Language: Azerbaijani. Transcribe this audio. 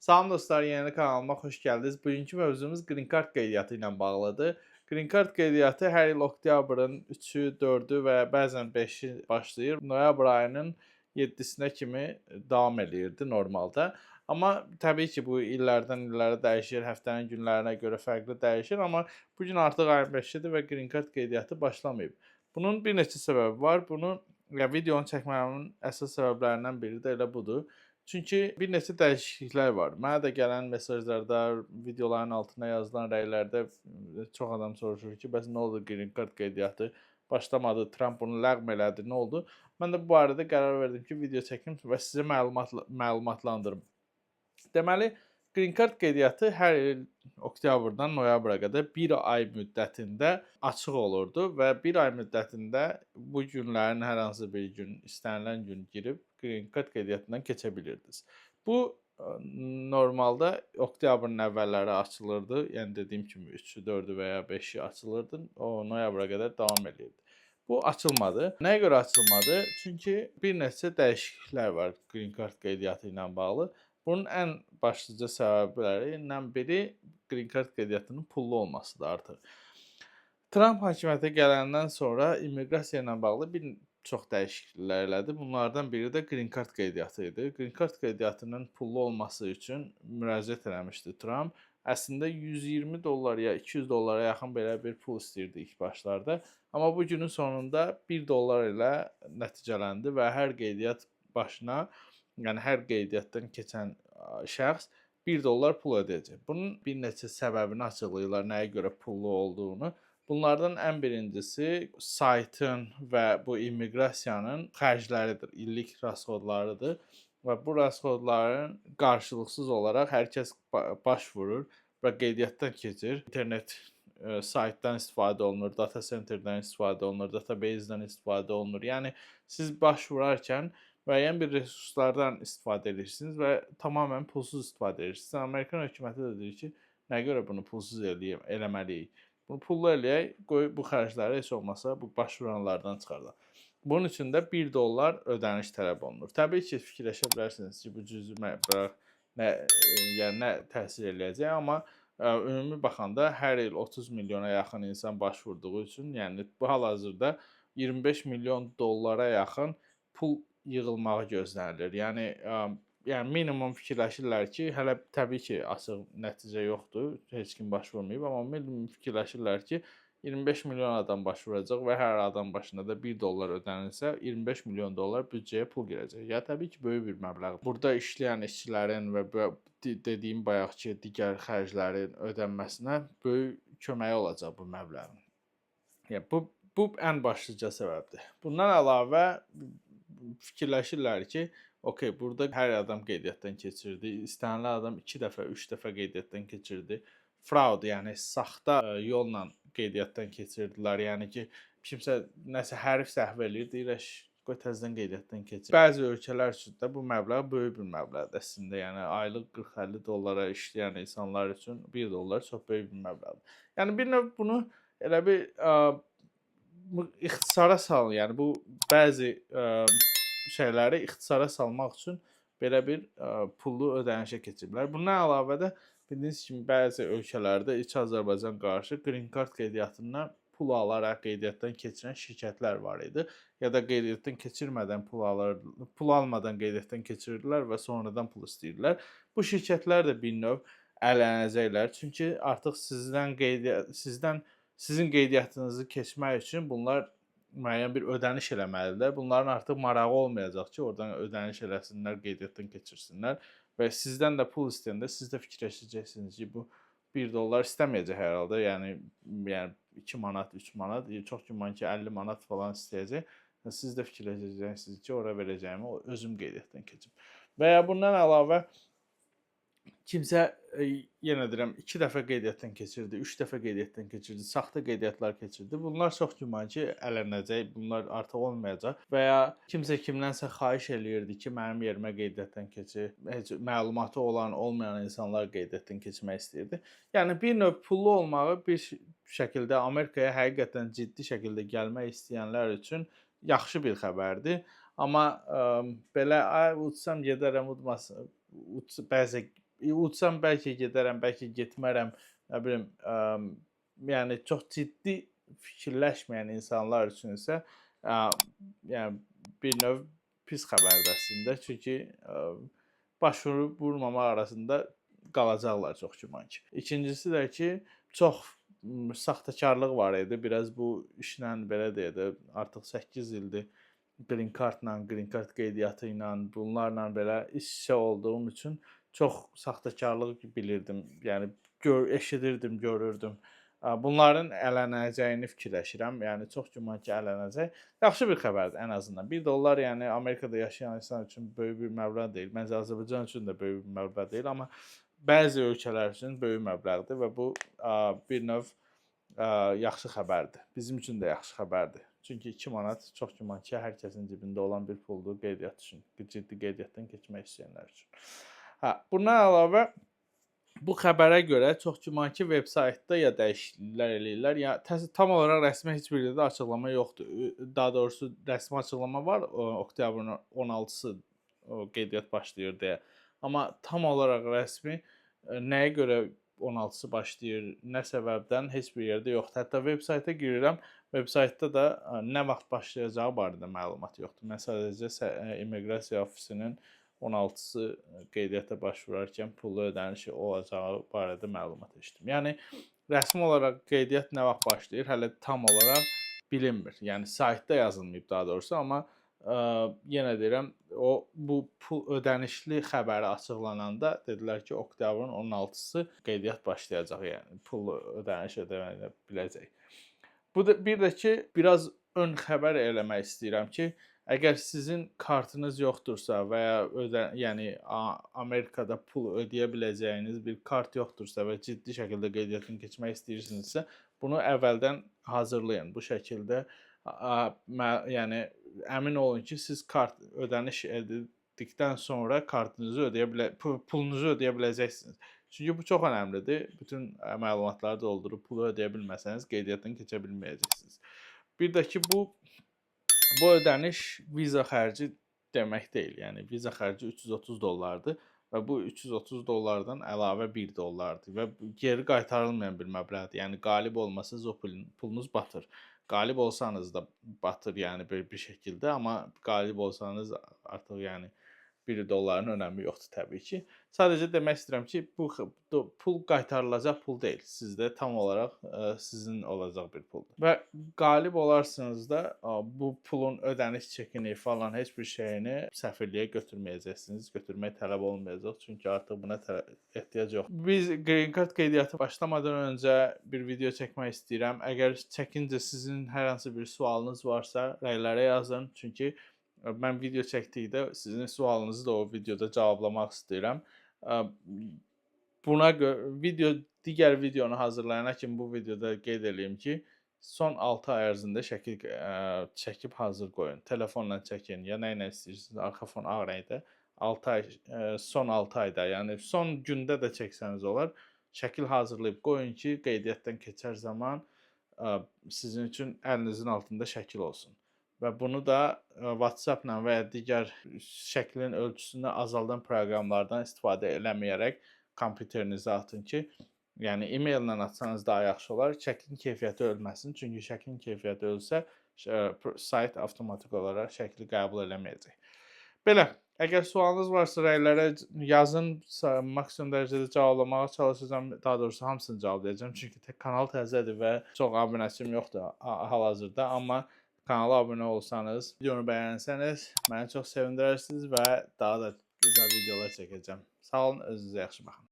Salam dostlar, yeni kanalıma xoş gəldiniz. Bugünkü mövzumuz Green Card qeydiyyatı ilə bağlıdır. Green Card qeydiyyatı hər il oktyabrın 3-ü, 4-ü və bəzən 5-i başlayır. Noyabr ayının 7-sinə kimi davam eləyirdi normalda. Amma təbii ki, bu illərdən illərə dəyişir, həftənin günlərinə görə fərqli dəyişir, amma bu gün artıq ayın 5-idir və Green Card qeydiyyatı başlamayıb. Bunun bir neçə səbəbi var. Bunu videonu çəkməyimin əsas səbəblərindən biri də elə budur. Çünki bir neçə dəyişikliklər var. Mənə də gələn mesajlarda, videoların altına yazılan rəylərdə çox adam soruşur ki, bəs nə oldu Green Card qeydiyyatı başlamadı, Trump bunu ləğv elədi, nə oldu? Mən də bu barədə qərar verdim ki, video çəkim və sizə məlumatlandırım. Deməli, Green Card qeydiyyatı hər il oktyabrdan noyabra qədər 1 ay müddətində açıq olurdu və 1 ay müddətində bu günlərin hər hansı bir gün, istənilən gün girib Green Card qeydiyyatından keçə bilirdiniz. Bu normalda oktyabrın əvvəlləri açılırdı. Yəni dediyim kimi 3-ü, 4-ü və ya 5-i açılırdı. O noyabra qədər davam edirdi. Bu açılmadı. Nəyə görə açılmadı? Çünki bir neçə dəyişikliklər var Green Card qeydiyyatı ilə bağlı. Bunun ən başlıca səbəblərindən biri Green Card qeydiyyatının pullu olmasıdır artıq. Trump hakimiyyətə gələndən sonra immiqrasiya ilə bağlı bir çox dəyişikliklər elədi. Bunlardan biri də Green Card qeydiyyatı idi. Green Card qeydiyyatının pullu olması üçün müraciət eləmişdi Trump. Əslində $120 ya $200 yaxın belə bir pul istəyirdi ilk başlarda. Amma bu günün sonunda $1 ilə nəticələndi və hər qeydiyyat başına, yəni hər qeydiyyatdan keçən şəxs $1 pul ödəyəcək. Bunun bir neçə səbəbini açıqlayırlar, nəyə görə pullu olduğunu. Bunlardan ən birincisi saytın və bu immiqrasiyanın xərcləridir, illik rasxodlarıdır və bu rasxodların qarşılıqsız olaraq hər kəs başvurur və qeydiyyatdan keçir. İnternet saytdan istifadə olunur, data centerdən istifadə olunur, databasedən istifadə olunur. Yəni siz başvurarkən müəyyən bir resurslardan istifadə edirsiniz və tamamilə pulsuz istifadə edirsiniz. Amerikan hökuməti də deyir ki, nə görə bunu pulsuz eləməliyik? Bunu pullu eləyək, qoy bu xərcləri heç olmasa bu başvuranlardan çıxardaq. Bunun üçün də $1 ödəniş tələb olunur. Təbii ki, fikirləşə bilərsiniz ki, bu cüzi məbləğ nə təsir eləyəcək, amma ümumi baxanda hər il 30 milyona yaxın insan başvurduğu üçün, yəni bu hal-hazırda $25 milyon yaxın pul yığılmağı gözlənilir. Yəni minimum fikirləşirlər ki, hələ təbii ki, açıq nəticə yoxdur, heç kim başvurmayıb, amma minimum fikirləşirlər ki, 25 milyon adam başvuracaq və hər adam başına da $1 ödənilsə, $25 milyon büdcəyə pul girəcək. Ya təbii ki, böyük bir məbləğ. Burada işləyən işçilərin və dediyim bayaqki digər xərclərin ödənməsinə böyük köməyi olacaq bu məbləğin. Yəni bu ən başlıca səbəbdir. Bundan əlavə fikirləşirlər ki, okey, burada hər adam qeydiyyatdan keçirdi. İstənilən adam 2 dəfə, 3 dəfə qeydiyyatdan keçirdi. Fraud, yəni saxta yolla qeydiyyatdan keçirdilər. Yəni ki, kimsə nəsə hərf səhv eləyir, deyir, qoy təzədən qeydiyyatdan keçir. Bəzi ölkələr üçün də bu məbləğ böyük bir məbləğdir əslində. Yəni aylıq $40-50 işləyən insanlar üçün $1 çox böyük bir məbləğdir. Yəni bir növ bunu elə bir ixtisara salın. Yəni bu bəzi şeyləri ixtisara salmaq üçün belə bir pullu ödənişə keçiblər. Bundan əlavə də bildiyiniz kimi bəzi ölkələrdə İç Azərbaycan qarşı Green Card qeydiyyatından pul alaraq qeydiyyatdan keçirən şirkətlər var idi. Ya da qeydiyyatdan keçirmədən pul almadan qeydiyyatdan keçirdilər və sonradan pul istəyirdilər. Bu şirkətlər də bir növ ələnəcəklər. Çünki artıq sizin qeydiyyatınızı keçmək üçün bunlar müəyyən bir ödəniş eləməlidirlər. Bunların artıq marağı olmayacaq ki, oradan ödəniş eləsinlər, qeydiyyatdan keçirsinlər və sizdən də pul istəyəndə siz də fikirləşəcəksiniz ki, bu $1 istəməyəcək hər halda. Yəni 2 manat, 3 manat, çox güman ki, 50 manat falan istəyəcək. Siz də fikirləşəcəksiniz ki, ora verəcəyimi özüm qeydiyyatdan keçim. Və ya bundan əlavə kimsə yenə deyirəm 2 dəfə qeydiyyatdan keçirdi, 3 dəfə qeydiyyatdan keçirdi, saxta qeydiyyatlar keçirdi. Bunlar çox güman ki, ələnəcək, bunlar artıq olmayacaq və ya kimsə kimdənsə xahiş eləyirdi ki, mənim yerimə qeydiyyatdan keçir. Heç məlumatı olan, olmayan insanlar qeydiyyatdan keçmək istəyirdi. Yəni bir növ pullu olmağı bir şəkildə Amerikaya həqiqətən ciddi şəkildə gəlmək istəyənlər üçün yaxşı bir xəbərdir. Amma belə uçsam gedərəm, udmasam, bəzi uçsam bəlkə gedərəm, bəlkə getmərəm, nə bilim, yəni çox ciddi fikirləşməyən insanlar üçün isə yəni bir növ pis xəbərdir əslində. Çünki baş vurmamaq arasında qalacaqlar çox güman ki. İkincisi də ki, çox saxtakarlıq var idi. Biraz bu işlə belə deyək də artıq 8 ildir Green Cardla, Green Card qeydiyyatı ilə, bunlarla belə iç-içə olduğum üçün çox saxtakarlıq bilirdim. Yəni eşidirdim, görürdüm. Bunların ələnəcəyini fikirləşirəm. Yəni çox güman ki, ələnəcək. Yaxşı bir xəbərdir ən azından. $1 yəni Amerikada yaşayan insan üçün böyük bir məbləğ deyil. Məncə Azərbaycan üçün də böyük bir məbləğ deyil, amma bəzi ölkələr üçün böyük məbləğdir və bu bir növ yaxşı xəbərdir. Bizim üçün də yaxşı xəbərdir. Çünki 2 manat çox güman ki, hər kəsin cibində olan bir puldur qeydiyyat üçün, ciddi qeydiyyatdan keçmək istəyənlər üçün. Bundan əlavə bu xəbərə görə çox güman ki, veb-saytda ya dəyişikliklər eləyirlər, ya tam olaraq rəsmi heç bir yerdə açıqlama yoxdur. Daha doğrusu rəsmi açıqlama var, oktyabrın 16-sı qeydiyyat başlayır deyə. Amma tam olaraq rəsmi nəyə görə 16-sı başlayır, nə səbəbdən heç bir yerdə yoxdur. Hətta veb-sayta girirəm, veb-saytda da nə vaxt başlayacağı barədə məlumat yoxdur. Mən sadəcə immiqrasiya ofisinin 16-sı qeydiyyata başvurarkən pullu ödənişi olacağı barədə məlumat eşitdim. Yəni rəsmi olaraq qeydiyyat nə vaxt başlayır, hələ tam olaraq bilinmir. Yəni saytda yazılmayıb daha doğrusu, amma yenə deyirəm, bu pul ödənişli xəbəri açıqlananda dedilər ki, oktyabrın 16-sı qeydiyyat başlayacaq, yəni pul ödəniş edə biləcək. Bir də ki, biraz ön xəbər eləmək istəyirəm ki, əgər sizin kartınız yoxdursa və ya yəni Amerikada pul ödəyə biləcəyiniz bir kart yoxdursa və ciddi şəkildə qeydiyyatdan keçmək istəyirsinizsə, bunu əvvəldən hazırlayın. Bu şəkildə yəni əmin olun ki, siz kart ödəniş etdikdən sonra pulunuzu ödəyə biləcəksiniz. Çünki bu çox önəmlidir. Bütün məlumatları doldurub pulu ödəyə bilməsəniz qeydiyyatdan keçə bilməyəcəksiniz. Bir də ki, bu ödəniş viza xərci demək deyil. Yəni viza xərci $330-dır və bu $330-dan əlavə $1-dır və geri qaytarılmayan bir məbləğdir. Yəni qalib olmasınız o pulunuz batır. Qalib olsanız da batır, yəni bir şəkildə, amma qalib olsanız artıq yəni $1-ın önəmi yoxdur təbii ki. Sadəcə demək istəyirəm ki, bu pul qaytarılacaq pul deyil. Sizdə tam olaraq sizin olacaq bir puldur. Və qalib olarsınız da bu pulun ödəniş çekini falan heç bir şeyini səfirliyə götürməyəcəksiniz. Götürmək tələb olmayacaq. Çünki artıq buna ehtiyac yoxdur. Biz Green Card qeydiyyatı başlamadan öncə bir video çəkmək istəyirəm. Əgər çəkincə sizin hər hansı bir sualınız varsa, rəylərə yazın. Çünki mən video çəkdikdə sizin sualınızı da o videoda cavablamaq istəyirəm. Buna görə digər videonu hazırlayana kimi bu videoda qeyd edeyim ki, son 6 ay ərzində şəkil çəkib hazır qoyun. Telefonla çəkin, ya nə ilə istəyirsiniz, arxa fon ağ rəngdə. 6 ay son 6 ayda, yəni son gündə də çəksəniz olar, şəkil hazırlayıb qoyun ki, qeydiyyatdan keçər zaman sizin üçün əlinizin altında şəkil olsun. Və bunu da WhatsApp-la və ya digər şəklin ölçüsünü azaldan proqramlardan istifadə eləməyərək kompüterinizə atın ki, yəni e-maillə atsanız daha yaxşı olar. Şəklin keyfiyyəti ölməsin. Çünki şəklin keyfiyyəti ölsə, sayt avtomatik olaraq şəkli qəbul eləməyəcək. Belə, əgər sualınız varsa rəylərə yazın, maksimum dərəcədə cavablamağa çalışacağam. Daha doğrusu hamısını cavablayacağam. Çünki kanal təzədir və çox abunəçim yoxdur hal-hazırda, amma kanala abunə olsanız, videonu bəyənsəniz, məni çox sevindirərsiniz və daha da gözəl videolar çəkəcəm. Sağ olun, özünüzə yaxşı baxın.